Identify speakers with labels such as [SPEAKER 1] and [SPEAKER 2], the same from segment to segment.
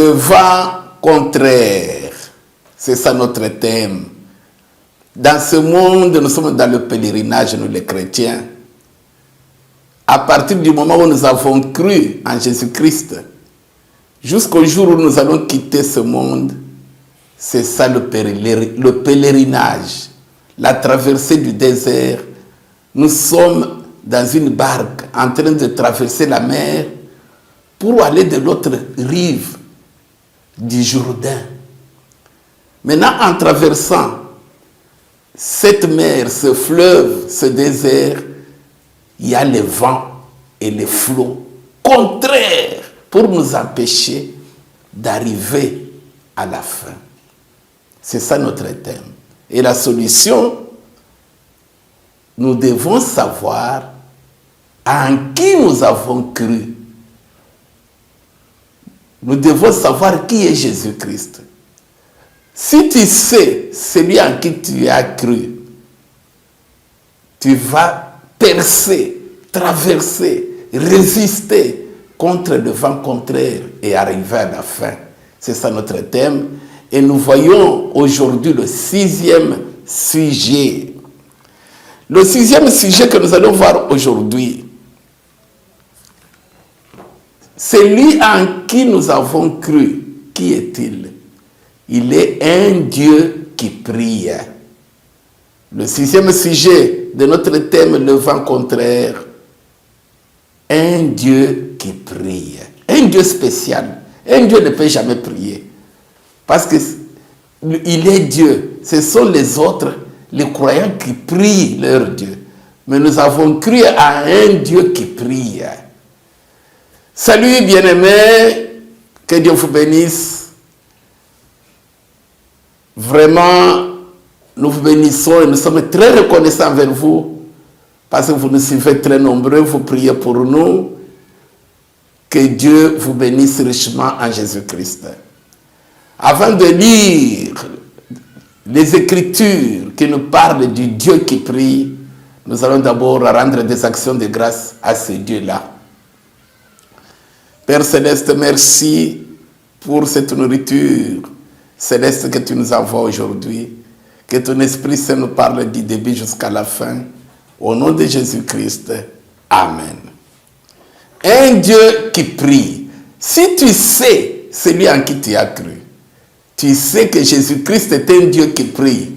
[SPEAKER 1] le vent contraire. C'est ça notre thème. Dans ce monde, nous sommes dans le pèlerinage, nous les chrétiens. À partir du moment où nous avons cru en Jésus-Christ, jusqu'au jour où nous allons quitter ce monde, c'est ça le pèlerinage, la traversée du désert. Nous sommes dans une barque en train de traverser la mer pour aller de l'autre rive du Jourdain. Maintenant, en traversant cette mer, ce fleuve, ce désert, il y a les vents et les flots contraires pour nous empêcher d'arriver à la fin. C'est ça notre thème. Et la solution, nous devons savoir en qui nous avons cru. Nous devons savoir qui est Jésus-Christ. Si tu sais celui en qui tu as cru, tu vas percer, traverser, résister contre le vent contraire et arriver à la fin. C'est ça notre thème. Et nous voyons aujourd'hui le 6e sujet. Le 6e sujet que nous allons voir aujourd'hui, c'est lui en qui nous avons cru. Qui est-il? Il est un Dieu qui prie. Le 6e sujet de notre thème, le vent contraire, un Dieu qui prie. Un Dieu spécial. Un Dieu ne peut jamais prier. Parce qu'il est Dieu. Ce sont les autres, les croyants qui prient leur Dieu. Mais nous avons cru à un Dieu qui prie. Salut bien-aimés, que Dieu vous bénisse. Vraiment, nous vous bénissons et nous sommes très reconnaissants envers vous parce que vous nous suivez très nombreux, vous priez pour nous. Que Dieu vous bénisse richement en Jésus-Christ. Avant de lire les Écritures qui nous parlent du Dieu qui prie, nous allons d'abord rendre des actions de grâce à ce Dieu-là. Père Céleste, merci pour cette nourriture céleste que tu nous envoies aujourd'hui. Que ton Esprit Saint nous parle du début jusqu'à la fin. Au nom de Jésus-Christ. Amen. Un Dieu qui prie. Si tu sais celui en qui tu as cru, tu sais que Jésus-Christ est un Dieu qui prie,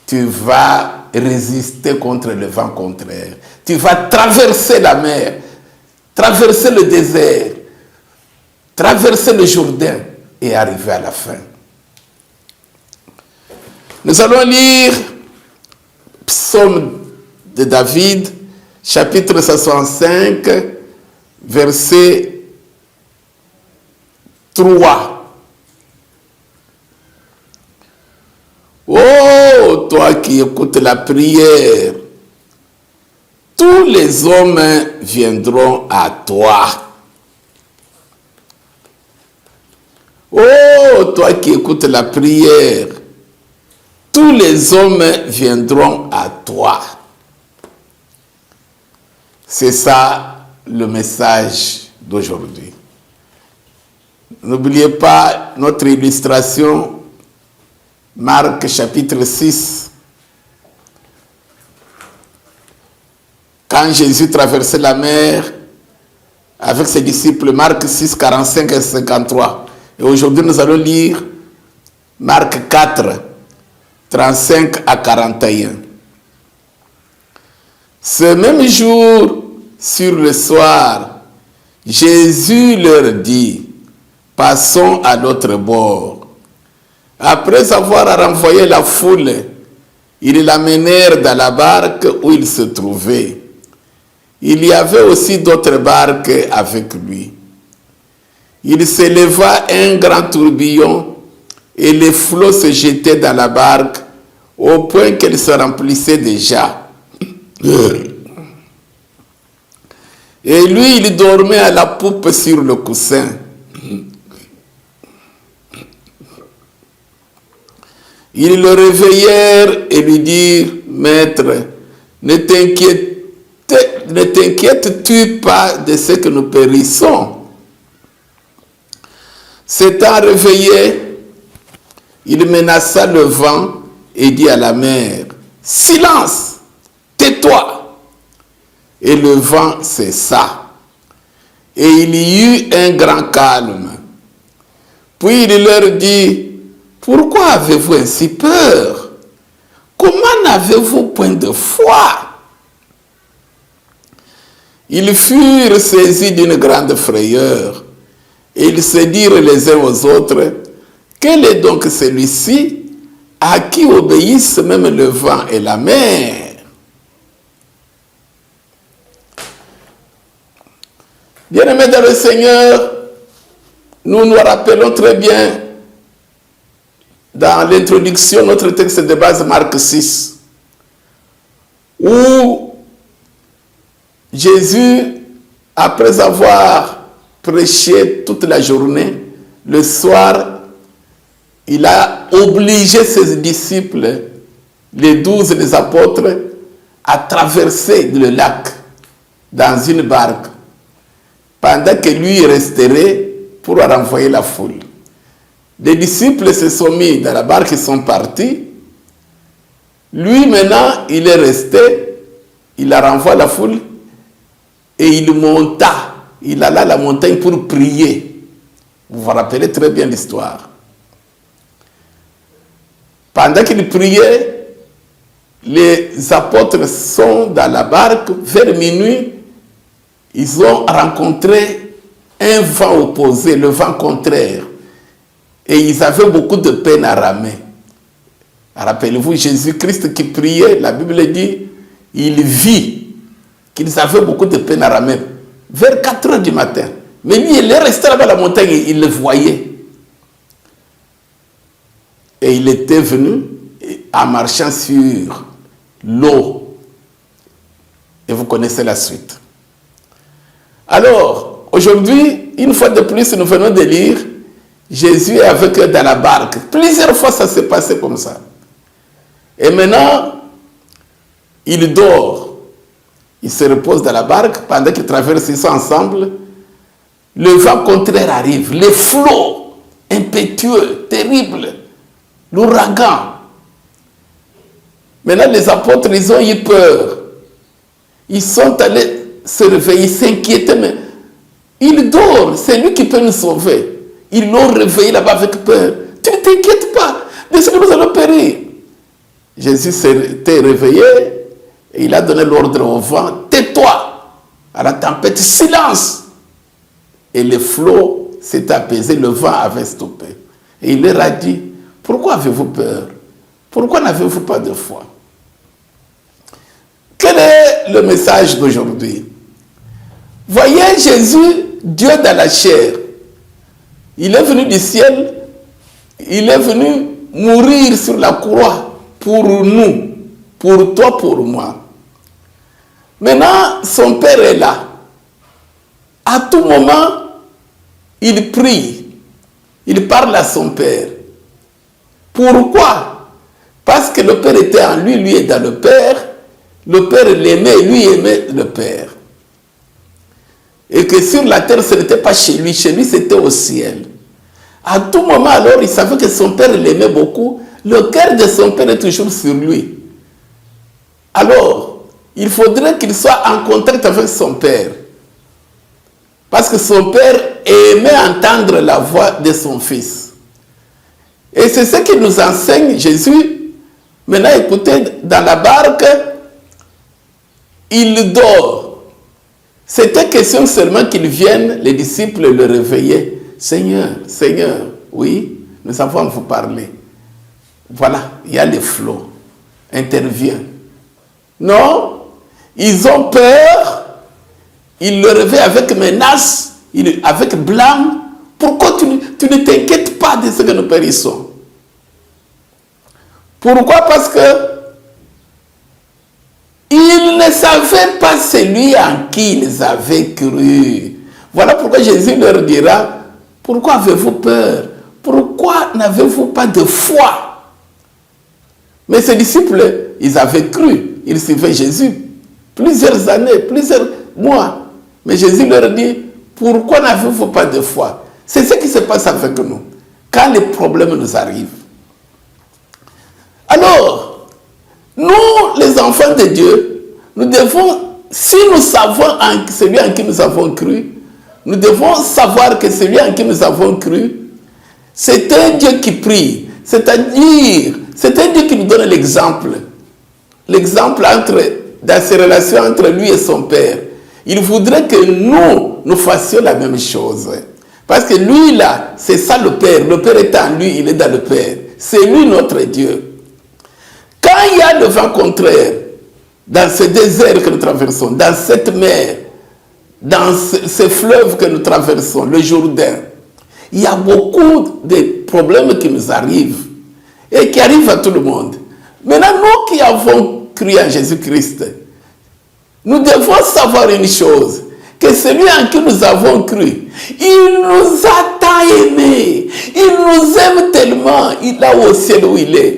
[SPEAKER 1] tu vas résister contre le vent contraire. Tu vas traverser la mer, traverser le désert, traverser le Jourdain et arriver à la fin. Nous allons lire Psaume de David, chapitre 65, verset 3. Oh, toi qui écoutes la prière, tous les hommes viendront à toi. Oh, toi qui écoutes la prière, tous les hommes viendront à toi. C'est ça le message d'aujourd'hui. N'oubliez pas notre illustration, Marc chapitre 6. Quand Jésus traversait la mer avec ses disciples, Marc 6, 45 et 53. Et aujourd'hui, nous allons lire Marc 4, 35 à 41. Ce même jour, sur le soir, Jésus leur dit, passons à l'autre bord. Après avoir renvoyé la foule, ils l'amenèrent dans la barque où il se trouvait. Il y avait aussi d'autres barques avec lui. Il s'éleva un grand tourbillon et les flots se jetaient dans la barque au point qu'elle se remplissait déjà. Et lui, il dormait à la poupe sur le coussin. Ils le réveillèrent et lui dirent, « Maître, ne t'inquiètes-tu pas de ce que nous périssons ?» S'étant réveillé, il menaça le vent et dit à la mer, « Silence, tais-toi !» Et le vent cessa. Et il y eut un grand calme. Puis il leur dit, « Pourquoi avez-vous ainsi peur? Comment n'avez-vous point de foi ?» Ils furent saisis d'une grande frayeur, et ils se dirent les uns aux autres, « Quel est donc celui-ci à qui obéissent même le vent et la mer ?» Bien-aimés dans le Seigneur, nous nous rappelons très bien dans l'introduction, notre texte de base, Marc 6, où Jésus, après avoir prêché toute la journée, le soir, il a obligé ses disciples, les 12, les apôtres, à traverser le lac dans une barque, pendant que lui resterait pour renvoyer la foule. Les disciples se sont mis dans la barque et sont partis. Lui, maintenant, il est resté, il a renvoyé la foule et il monta. Il alla à la montagne pour prier. Vous vous rappelez très bien l'histoire. Pendant qu'il priait, les apôtres sont dans la barque. Vers minuit, ils ont rencontré un vent opposé, le vent contraire. Et ils avaient beaucoup de peine à ramer. Rappelez-vous, Jésus-Christ qui priait, la Bible dit, il vit qu'ils avaient beaucoup de peine à ramer. Vers 4 heures du matin. Mais lui, il est resté là-bas à la montagne et il le voyait. Et il était venu en marchant sur l'eau. Et vous connaissez la suite. Alors, aujourd'hui, une fois de plus, nous venons de lire Jésus est avec eux dans la barque. Plusieurs fois, ça s'est passé comme ça. Et maintenant, il dort. Il se repose dans la barque. Pendant qu'ils traversent, ils sont ensemble. Le vent contraire arrive. Les flots impétueux, terribles. L'ouragan. Maintenant, les apôtres, ils ont eu peur. Ils sont allés se réveiller, s'inquiéter. Mais il dort. C'est lui qui peut nous sauver. Ils l'ont réveillé là-bas avec peur. Tu ne t'inquiètes pas. De ce que nous allons périr. Jésus s'était réveillé et il a donné l'ordre au vent. Tais-toi. À la tempête, silence. Et le flot s'est apaisé. Le vent avait stoppé. Et il leur a dit, pourquoi avez-vous peur? Pourquoi n'avez-vous pas de foi? Quel est le message d'aujourd'hui? Voyez Jésus, Dieu dans la chair. Il est venu du ciel, il est venu mourir sur la croix pour nous, pour toi, pour moi. Maintenant, son Père est là. À tout moment, il prie, il parle à son Père. Pourquoi? Parce que le Père était en lui, lui est dans le Père. Le Père l'aimait, lui aimait le Père. Et que sur la terre, ce n'était pas chez lui c'était au ciel. À tout moment, alors, il savait que son Père l'aimait beaucoup. Le cœur de son Père est toujours sur lui. Alors, il faudrait qu'il soit en contact avec son Père. Parce que son Père aimait entendre la voix de son Fils. Et c'est ce qu'il nous enseigne Jésus. Maintenant, écoutez, dans la barque, il dort. C'était question seulement qu'ils viennent, les disciples le réveillaient. Seigneur, Seigneur, oui, nous avons vous parler. Voilà, il y a les flots. Intervient. Non, ils ont peur. Ils le réveillent avec menace, avec blâme. Pourquoi tu ne t'inquiètes pas de ce que nous périssons? Pourquoi? Parce que ils ne savaient pas celui en qui ils avaient cru. Voilà pourquoi Jésus leur dira, pourquoi avez-vous peur? Pourquoi n'avez-vous pas de foi? Mais ces disciples, ils avaient cru. Ils suivaient Jésus plusieurs années, plusieurs mois. Mais Jésus leur dit, pourquoi n'avez-vous pas de foi? C'est ce qui se passe avec nous. Quand les problèmes nous arrivent. Alors, nous, les enfants de Dieu, nous devons, si nous savons celui en qui nous avons cru, nous devons savoir que celui en qui nous avons cru, c'est un Dieu qui prie. C'est-à-dire, c'est un Dieu qui nous donne l'exemple. L'exemple dans ses relations entre lui et son Père. Il voudrait que nous fassions la même chose. Parce que lui, là, c'est ça le Père. Le Père est en lui, il est dans le Père. C'est lui notre Dieu. Quand il y a le vent contraire, dans ce désert que nous traversons, dans cette mer, dans ce fleuve que nous traversons, le Jourdain, il y a beaucoup de problèmes qui nous arrivent et qui arrivent à tout le monde. Maintenant, nous qui avons cru en Jésus-Christ, nous devons savoir une chose, que celui en qui nous avons cru, il nous a tant aimés, il nous aime tellement, il est au ciel où il est.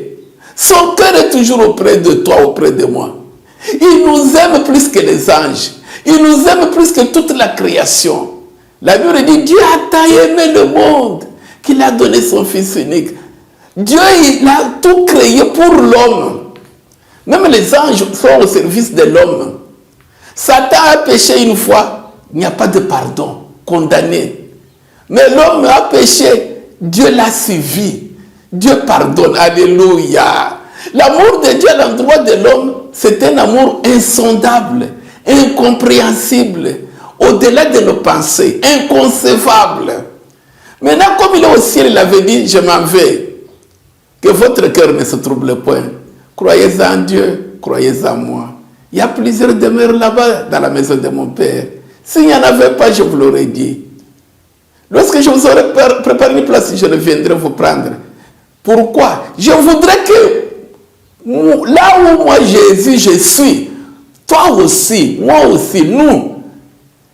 [SPEAKER 1] Son cœur est toujours auprès de toi, auprès de moi. Il nous aime plus que les anges. Il nous aime plus que toute la création. La Bible dit, Dieu a tant aimé le monde qu'il a donné son Fils unique. Dieu, il a tout créé pour l'homme. Même les anges sont au service de l'homme. Satan a péché une fois, il n'y a pas de pardon, condamné. Mais l'homme a péché, Dieu l'a suivi. Dieu pardonne, alléluia. L'amour de Dieu à l'endroit de l'homme, c'est un amour insondable, incompréhensible, au-delà de nos pensées, inconcevable. Maintenant, comme il est au ciel, il avait dit, je m'en vais. Que votre cœur ne se trouble point. Croyez en Dieu, croyez en moi. Il y a plusieurs demeures là-bas dans la maison de mon Père. S'il n'y en avait pas, je vous l'aurais dit. Lorsque je vous aurais préparé une place, je viendrai vous prendre. Pourquoi? Je voudrais que là où moi Jésus je suis, toi aussi, moi aussi, nous.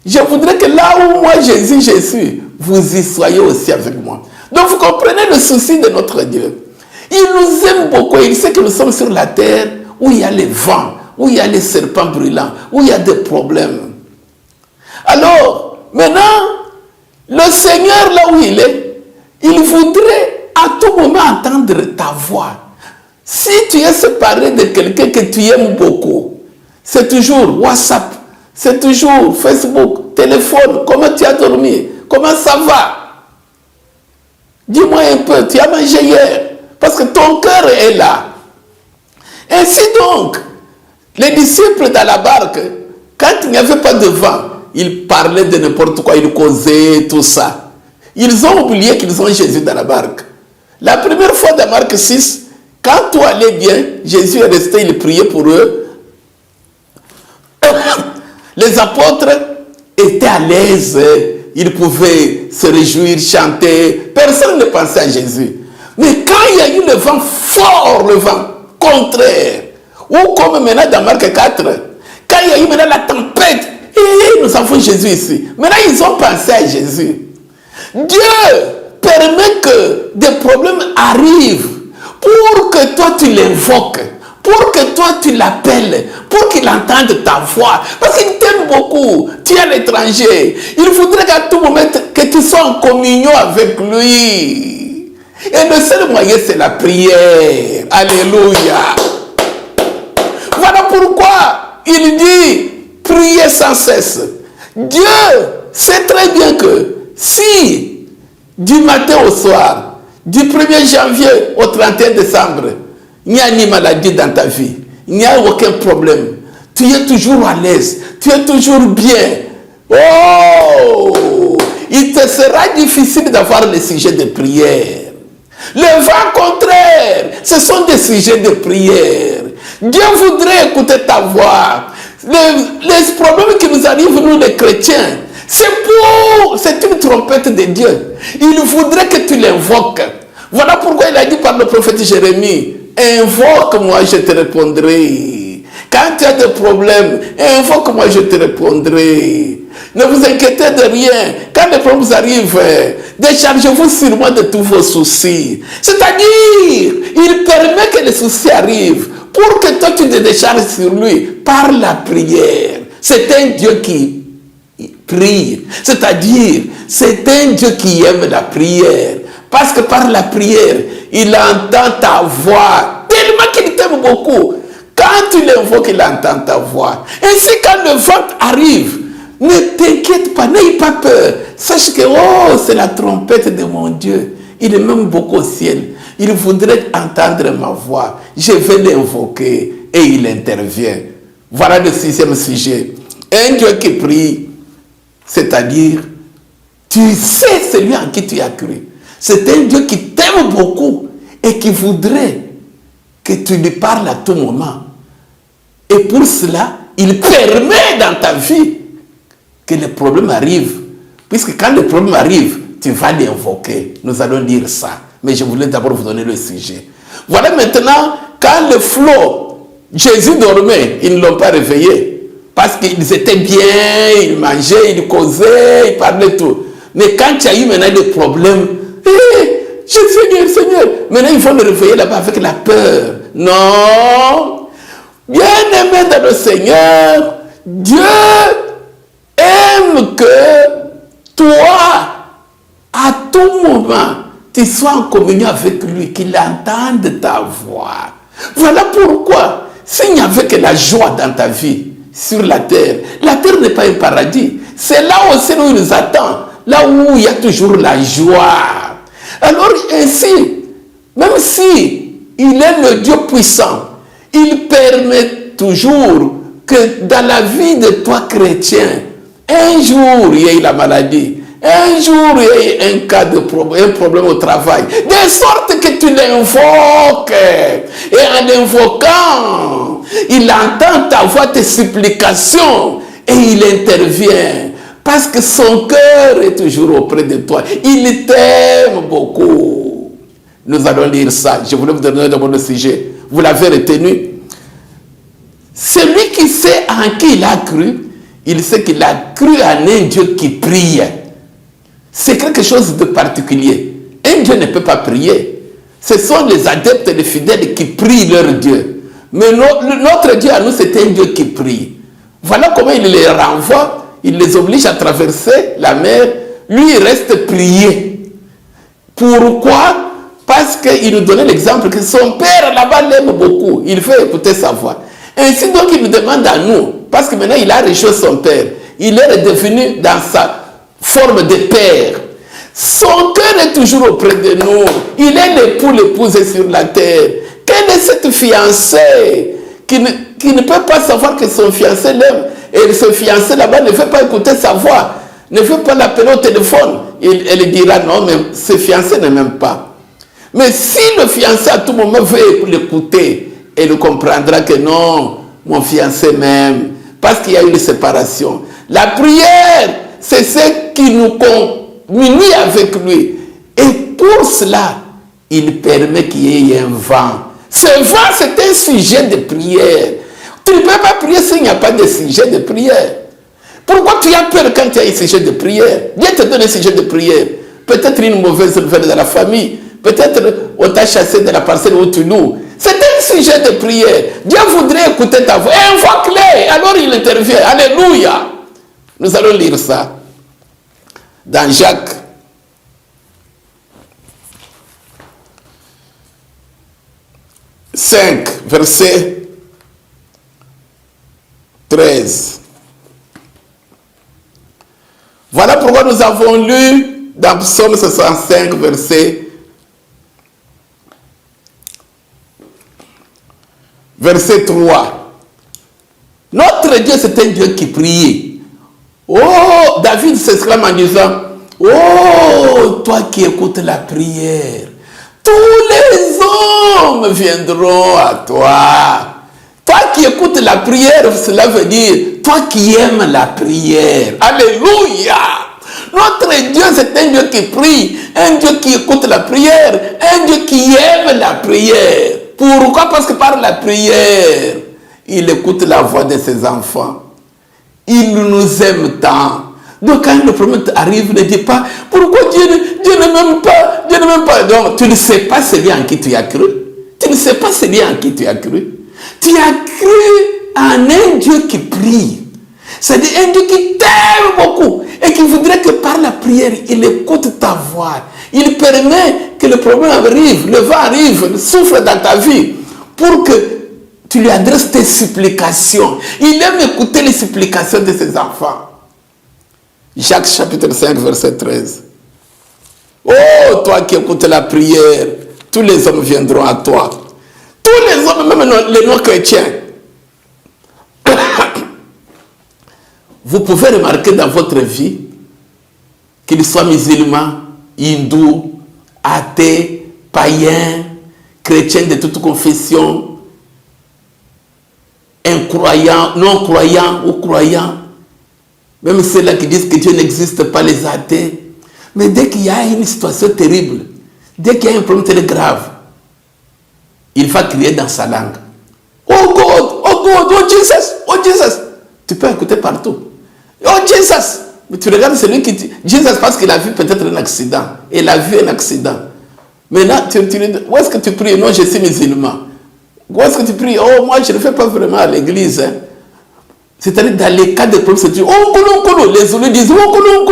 [SPEAKER 1] Je voudrais que là où moi Jésus je suis, vous y soyez aussi avec moi. Donc vous comprenez le souci de notre Dieu. Il nous aime beaucoup. Il sait que nous sommes sur la terre où il y a les vents, où il y a les serpents brûlants, où il y a des problèmes. Alors, maintenant, le Seigneur, là où il est, il voudrait à tout moment entendre ta voix. Si tu es séparé de quelqu'un que tu aimes beaucoup, c'est toujours WhatsApp, c'est toujours Facebook, téléphone, comment tu as dormi, comment ça va? Dis-moi un peu, tu as mangé hier? Parce que ton cœur est là. Ainsi donc, les disciples dans la barque, quand il n'y avait pas de vent, ils parlaient de n'importe quoi, ils causaient, tout ça. Ils ont oublié qu'ils ont Jésus dans la barque. La première fois dans Marc 6, quand tout allait bien, Jésus est resté, il priait pour eux. Les apôtres étaient à l'aise, ils pouvaient se réjouir, chanter. Personne ne pensait à Jésus. Mais quand il y a eu le vent fort, le vent contraire, ou comme maintenant dans Marc 4, quand il y a eu maintenant la tempête, et nous avons Jésus ici. Maintenant, ils ont pensé à Jésus. Dieu permet que des problèmes arrivent pour que toi tu l'invoques, pour que toi tu l'appelles, pour qu'il entende ta voix. Parce qu'il t'aime beaucoup. Tu es à l'étranger. Il voudrait qu'à tout moment que tu sois en communion avec lui. Et le seul moyen, c'est la prière. Alléluia. Voilà pourquoi il dit, priez sans cesse. Dieu sait très bien que si, du matin au soir, du 1er janvier au 31 décembre, il n'y a ni maladie dans ta vie, il n'y a aucun problème. Tu es toujours à l'aise, tu es toujours bien. Oh, il te sera difficile d'avoir les sujets de prière. Le vent contraire, ce sont des sujets de prière. Dieu voudrait écouter ta voix. Les problèmes qui nous arrivent, nous les chrétiens, c'est une trompette de Dieu. Il voudrait que tu l'invoques. Voilà pourquoi il a dit par le prophète Jérémie, invoque-moi, je te répondrai. Quand tu as des problèmes, invoque-moi, je te répondrai. Ne vous inquiétez de rien. Quand les problèmes arrivent, déchargez-vous sur moi de tous vos soucis. C'est-à-dire, il permet que les soucis arrivent pour que toi tu te décharges sur lui par la prière. C'est un Dieu qui prie. C'est-à-dire, c'est un Dieu qui aime la prière. Parce que par la prière, il entend ta voix. Tellement qu'il t'aime beaucoup. Quand tu l'invoques, il entend ta voix. Ainsi, quand le vent arrive, ne t'inquiète pas, n'aie pas peur. Sache que, oh, c'est la trompette de mon Dieu. Il m'aime beaucoup au ciel. Il voudrait entendre ma voix. Je vais l'invoquer et il intervient. Voilà le 6e sujet. Un Dieu qui prie, c'est-à-dire, tu sais celui en qui tu as cru. C'est un Dieu qui t'aime beaucoup et qui voudrait que tu lui parles à tout moment. Et pour cela, il permet dans ta vie que les problèmes arrivent. Puisque quand les problèmes arrivent, tu vas l'invoquer. Nous allons lire ça. Mais je voulais d'abord vous donner le sujet. Voilà maintenant, quand le flot, Jésus dormait, ils ne l'ont pas réveillé. Parce qu'ils étaient bien, ils mangeaient, ils causaient, ils parlaient tout. Mais quand il y a eu maintenant des problèmes, Seigneur, maintenant il faut le réveiller là-bas avec la peur. Non. Bien-aimé dans le Seigneur, Dieu aime que toi, à tout moment, tu sois en communion avec lui, qu'il entende ta voix. Voilà pourquoi, s'il n'y avait que la joie dans ta vie, sur la terre n'est pas un paradis. C'est là aussi où il nous attend, là où il y a toujours la joie. Alors ainsi, même si il est le Dieu puissant, il permet toujours que dans la vie de toi chrétien, un jour il y ait la maladie, un jour il y ait un cas de problème, un problème au travail, de sorte que tu l'invoques. Et en l'invoquant, il entend ta voix, tes supplications, et il intervient. Parce que son cœur est toujours auprès de toi. Il t'aime beaucoup. Nous allons lire ça. Je voulais vous donner d'abord le sujet. Vous l'avez retenu. Celui qui sait en qui il a cru, il sait qu'il a cru en un Dieu qui prie. C'est quelque chose de particulier. Un Dieu ne peut pas prier. Ce sont les adeptes et les fidèles qui prient leur Dieu. Mais notre Dieu à nous, c'est un Dieu qui prie. Voilà comment il les renvoie. Il les oblige à traverser la mer. Lui, il reste prier. Pourquoi? Parce qu'il nous donnait l'exemple que son père là-bas l'aime beaucoup. Il veut écouter sa voix. Ainsi donc, il nous demande à nous, parce que maintenant il a rejoint son père. Il est devenu dans sa forme de père. Son cœur est toujours auprès de nous. Il est l'époux, l'épouse sur la terre. Quelle est cette fiancée qui ne peut pas savoir que son fiancé l'aime? Et ce fiancé là-bas ne veut pas écouter sa voix, ne veut pas l'appeler au téléphone. Elle dira non, mais ce fiancé ne m'aime pas. Mais si le fiancé à tout moment veut l'écouter, elle comprendra que non, mon fiancé m'aime, parce qu'il y a une séparation. La prière, c'est ce qui nous communie avec lui. Et pour cela, il permet qu'il y ait un vent. Ce vent, c'est un sujet de prière. Tu ne peux pas prier s'il n'y a pas de sujet de prière. Pourquoi tu as peur quand il y a un sujet de prière? Dieu te donne un sujet de prière. Peut-être une mauvaise nouvelle dans la famille. Peut-être on t'a chassé de la parcelle où tu loues. C'est un sujet de prière. Dieu voudrait écouter ta voix. Invoque-le. Alors il intervient. Alléluia. Nous allons lire ça. Dans Jacques. « 5, verset 13. Voilà pourquoi nous avons lu dans Psaume 65, verset 3. Notre Dieu, c'est un Dieu qui prie. Oh, David s'exclame en disant, oh, toi qui écoutes la prière, tous les hommes viendront à toi. Toi qui écoutes la prière, cela veut dire, toi qui aimes la prière. Alléluia. Notre Dieu, c'est un Dieu qui prie, un Dieu qui écoute la prière, un Dieu qui aime la prière. Pourquoi? Parce que par la prière, il écoute la voix de ses enfants. Il nous aime tant. Donc quand le problème arrive, ne dis pas, pourquoi Dieu ne m'aime pas, Dieu ne m'aime pas. Donc tu ne sais pas celui en qui tu as cru. Tu ne sais pas celui en qui tu as cru. Tu as cru en un Dieu qui prie. C'est-à-dire un Dieu qui t'aime beaucoup. Seigneur, il écoute ta voix. Il permet que le problème arrive, le vent arrive, le souffle dans ta vie, pour que tu lui adresses tes supplications. Il aime écouter les supplications de ses enfants. Jacques chapitre 5, verset 13. Oh, toi qui écoutes la prière, tous les hommes viendront à toi. Tous les hommes, même les non-chrétiens. Vous pouvez remarquer dans votre vie, qu'ils soient musulmans, hindous, athées, païens, chrétiens de toute confession, incroyants, non-croyants ou croyants, même ceux-là qui disent que Dieu n'existe pas, les athées. Mais dès qu'il y a une situation terrible, dès qu'il y a un problème très grave, il va crier dans sa langue. Oh God, oh God, oh Jesus, oh Jesus. Tu peux écouter partout. Oh Jesus. Mais tu regardes celui qui dit Jesus parce qu'il a vu peut-être un accident. Il a vu un accident. Maintenant, où est-ce que tu pries? Non, je suis musulman. Où est-ce que tu pries? Oh, moi, je ne fais pas vraiment à l'église. Hein. C'est-à-dire, dans les cas de problème, tu dis, oh, Kulu, les Zoulous disent, oh, Kulu,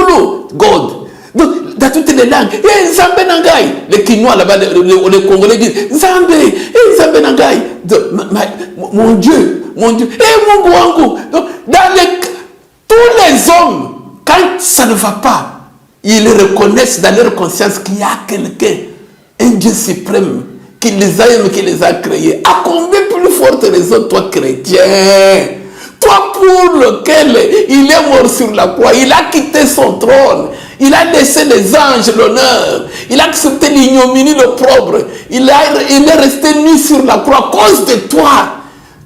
[SPEAKER 1] God. Donc, dans toutes les langues, eh, Zambé Nangai. Les Quinois là-bas, les Congolais disent, Zambé, eh, Zambé Nangai. Mon Dieu, eh, mon Gouangou. Donc, tous les hommes, quand ça ne va pas, ils reconnaissent dans leur conscience qu'il y a quelqu'un, un Dieu suprême, qui les a aimés, qui les a créés. À combien plus forte raison, toi, chrétien? Toi pour lequel il est mort sur la croix, il a quitté son trône, il a laissé les anges l'honneur, il a accepté l'ignominie, l'opprobre, il est resté nu sur la croix à cause de toi,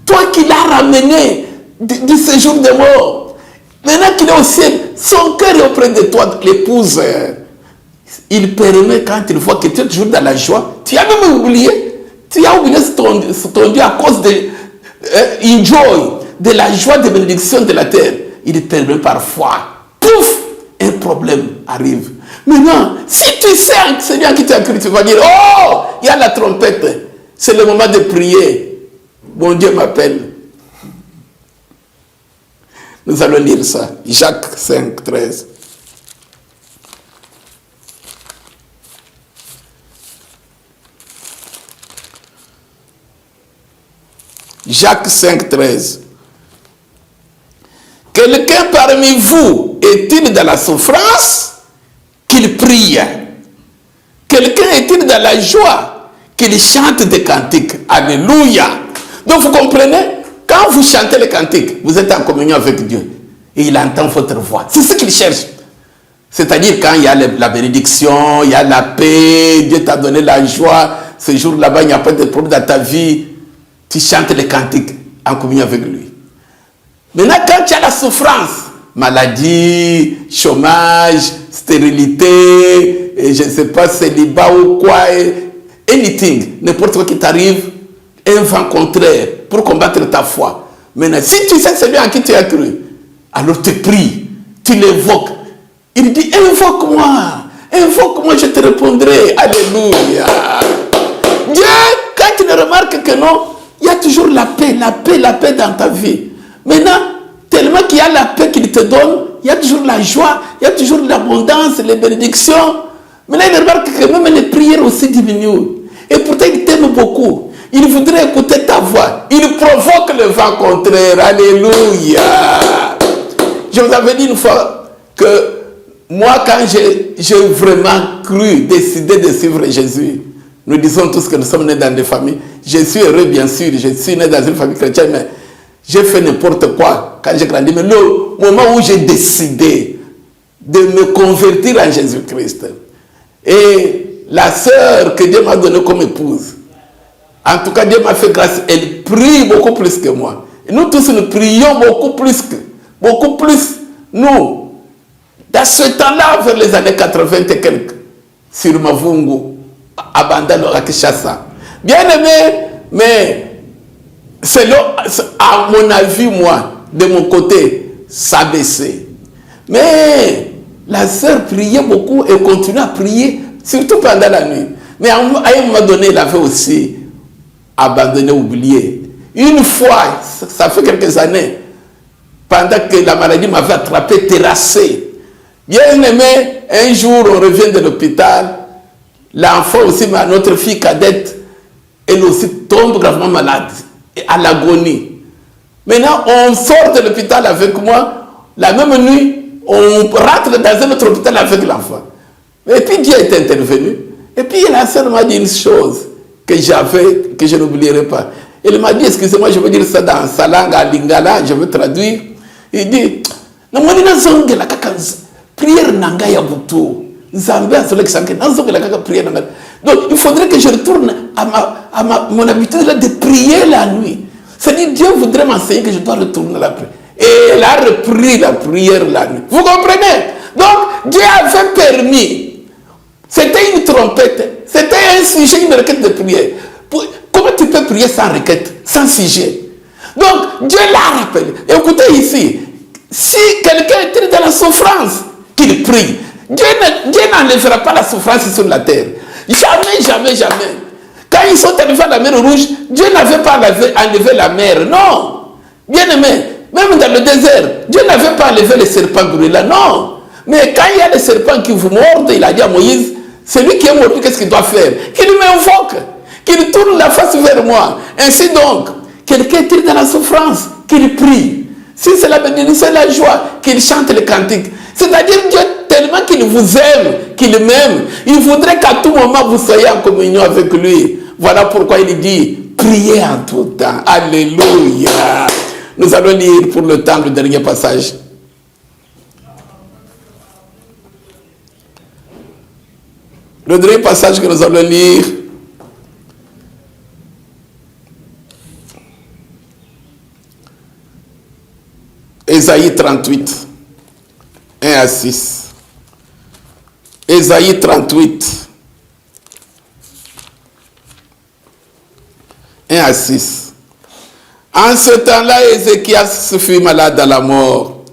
[SPEAKER 1] toi qui l'as ramené du séjour des morts. Maintenant qu'il est au ciel, son cœur est auprès de toi, l'épouse. Il permet quand il voit que tu es toujours dans la joie, tu as même oublié, tu as oublié ton Dieu à cause de enjoy, de la joie de bénédiction de la terre. Il permet parfois, pouf, un problème arrive. Maintenant, si tu sais, Seigneur qui t'a cru, tu vas dire, oh, il y a la trompette, c'est le moment de prier. Mon Dieu m'appelle. Nous allons lire ça. Jacques 5, 13. Jacques 5, 13. Quelqu'un parmi vous est-il dans la souffrance? Qu'il prie. Quelqu'un est-il dans la joie? Qu'il chante des cantiques. Alléluia. Donc vous comprenez? Quand vous chantez les cantiques, vous êtes en communion avec Dieu. Et il entend votre voix. C'est ce qu'il cherche. C'est-à-dire quand il y a la bénédiction, il y a la paix, Dieu t'a donné la joie. Ce jour là-bas, il n'y a pas de problème dans ta vie. Tu chantes les cantiques en communion avec lui. Maintenant, quand tu as la souffrance, maladie, chômage, stérilité, et je ne sais pas, célibat ou quoi, anything, n'importe quoi qui t'arrive, un vent contraire pour combattre ta foi. Maintenant, si tu sais celui en qui tu as cru, alors tu pries, tu l'évoques. Il dit, invoque-moi, je te répondrai. Alléluia. Dieu, quand tu ne remarques que non, il y a toujours la paix dans ta vie. Maintenant, tellement qu'il y a la paix qu'il te donne, il y a toujours la joie, il y a toujours l'abondance, les bénédictions. Maintenant, il remarque que même les prières aussi diminuent. Et pourtant, il t'aime beaucoup. Il voudrait écouter ta voix. Il provoque le vent contraire. Alléluia. Je vous avais dit une fois que moi, quand j'ai vraiment cru, décidé de suivre Jésus, nous disons tous que nous sommes nés dans des familles. Je suis heureux, bien sûr. Je suis né dans une famille chrétienne, mais j'ai fait n'importe quoi quand j'ai grandi. Mais le moment où j'ai décidé de me convertir en Jésus-Christ, et la sœur que Dieu m'a donnée comme épouse, en tout cas, Dieu m'a fait grâce. Elle prie beaucoup plus que moi. Et nous tous, nous prions beaucoup plus. Nous, dans ce temps-là, vers les années 80 et quelques, sur Mavungu, à Bandalo, à Kinshasa. Bien aimé, mais à mon avis, moi, de mon côté, ça baissait. Mais la sœur priait beaucoup et continuait à prier, surtout pendant la nuit. Mais à un moment donné, elle avait aussi abandonné, oublié. Une fois, ça fait quelques années, pendant que la maladie m'avait attrapé, terrassé. Bien aimé, un jour, on revient de l'hôpital. L'enfant aussi, notre fille cadette, elle aussi tombe gravement malade, à l'agonie. Maintenant, on sort de l'hôpital avec moi. La même nuit, on rentre dans un autre hôpital avec l'enfant. Et puis Dieu est intervenu. Et puis la sœur m'a dit une chose que je n'oublierai pas. Elle m'a dit, excusez-moi, je veux dire ça dans sa langue, à lingala, je veux traduire. Il dit, prière nanga ya butu. Donc il faudrait que je retourne à mon habitude là de prier la nuit. C'est-à-dire Dieu voudrait m'enseigner que je dois retourner la prière. Et elle a repris la prière la nuit. Vous comprenez? Donc Dieu avait permis. C'était une trompette. C'était un sujet, une requête de prière. Comment tu peux prier sans requête, sans sujet? Donc Dieu l'a rappelé. Écoutez ici. Si quelqu'un est dans la souffrance, qu'il prie. Dieu n'enlèvera pas la souffrance sur la terre. Jamais, jamais, jamais. Quand ils sont arrivés à la mer Rouge, Dieu n'avait pas enlevé la mer. Non. Bien aimé, même dans le désert, Dieu n'avait pas enlevé les serpents brûlants. Non. Mais quand il y a des serpents qui vous mordent, il a dit à Moïse, celui qui est mordu, qu'est-ce qu'il doit faire? Qu'il m'invoque, qu'il tourne la face vers moi. Ainsi donc, quelqu'un est dans la souffrance, qu'il prie. Si c'est la bénédiction, la joie, qu'il chante les cantiques. C'est-à-dire Dieu tellement qu'il vous aime, qu'il m'aime, il voudrait qu'à tout moment vous soyez en communion avec lui. Voilà pourquoi il dit, priez en tout temps. Alléluia. Nous allons lire pour le temps le dernier passage. Le dernier passage que nous allons lire, Ésaïe 38, 1 à 6. Ésaïe 38, 1 à 6. En ce temps-là, Ézéchias fut malade à la mort.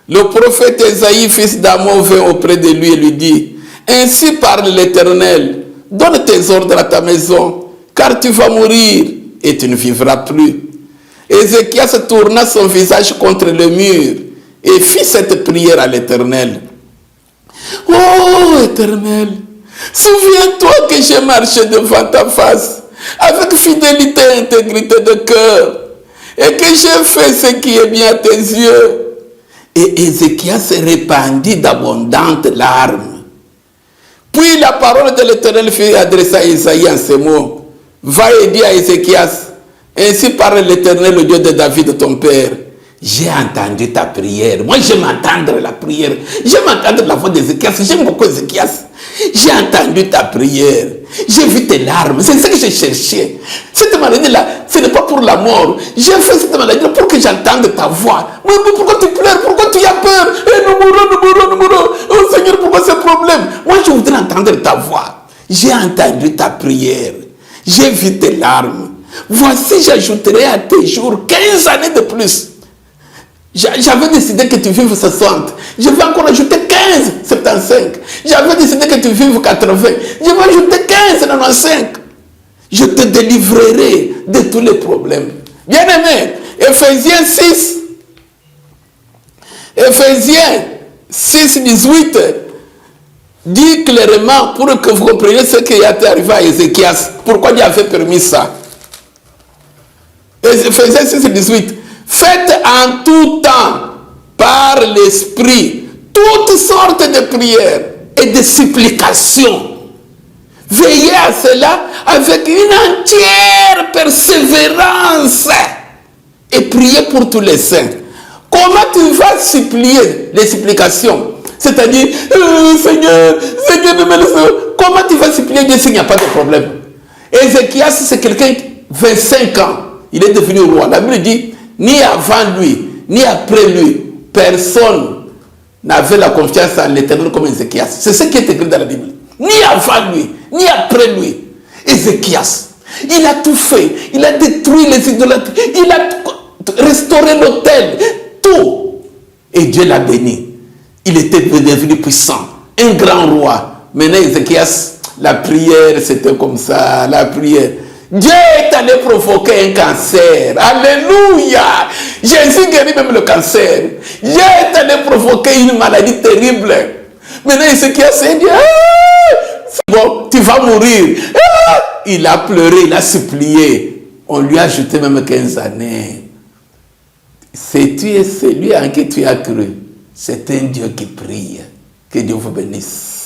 [SPEAKER 1] Le prophète Ésaïe, fils d'Amos, vint auprès de lui et lui dit, ainsi parle l'Éternel, donne tes ordres à ta maison, car tu vas mourir et tu ne vivras plus. Ézéchias tourna son visage contre le mur et fit cette prière à l'Éternel. Oh Éternel, souviens-toi que j'ai marché devant ta face avec fidélité et intégrité de cœur et que j'ai fait ce qui est bien à tes yeux. Et Ézéchias répandit d'abondantes larmes. Puis la parole de l'Éternel fut adressée à Isaïe en ces mots. Va et dis à Ézéchias, ainsi parle l'Éternel, le Dieu de David, ton père. J'ai entendu ta prière. Moi, j'aime entendre la prière. J'aime entendre la voix d'Ézéchias. J'aime beaucoup Ézéchias. J'ai entendu ta prière. J'ai vu tes larmes. C'est ce que j'ai cherché. Cette maladie-là, ce n'est pas pour la mort. J'ai fait cette maladie-là pour que j'entende ta voix. Mais pourquoi tu pleures? Pourquoi tu as peur? Nous mourrons. Oh Seigneur, pourquoi ce problème? Moi, je voudrais entendre ta voix. J'ai entendu ta prière. J'ai vu tes larmes. Voici, j'ajouterai à tes jours 15 années de plus. J'avais décidé que tu vives 60. Je vais encore ajouter 15, 75. J'avais décidé que tu vives 80. Je vais ajouter 15, 95. Je te délivrerai de tous les problèmes. Bien aimé, Ephésiens 6. Ephésiens 6, 18 dit clairement pour que vous compreniez ce qui est arrivé à Ézéchias. Pourquoi Dieu avait permis ça. Ephésiens 6, 18. Faites en tout temps, par l'Esprit, toutes sortes de prières et de supplications. Veillez à cela avec une entière persévérance et priez pour tous les saints. Comment tu vas supplier les supplications? C'est-à-dire, Seigneur, ne me laisse pas. Comment tu vas supplier Dieu s'il n'y a pas de problème? Ézéchias, c'est quelqu'un de 25 ans. Il est devenu roi. La Bible dit, ni avant lui, ni après lui, personne n'avait la confiance en l'Éternel comme Ézéchias. C'est ce qui est écrit dans la Bible. Ni avant lui, ni après lui. Ézéchias, il a tout fait. Il a détruit les idolâtres. Il a restauré l'autel. Tout. Et Dieu l'a béni. Il était devenu puissant. Un grand roi. Maintenant, Ézéchias, la prière, c'était comme ça. La prière. Dieu est allé provoquer un cancer. Alléluia. Jésus guérit même le cancer. Dieu est allé provoquer une maladie terrible. Maintenant, il sait qu'il y a Seigneur. C'est bon, tu vas mourir. Il a pleuré, il a supplié. On lui a ajouté même 15 années. C'est lui en qui tu as cru. C'est un Dieu qui prie. Que Dieu vous bénisse.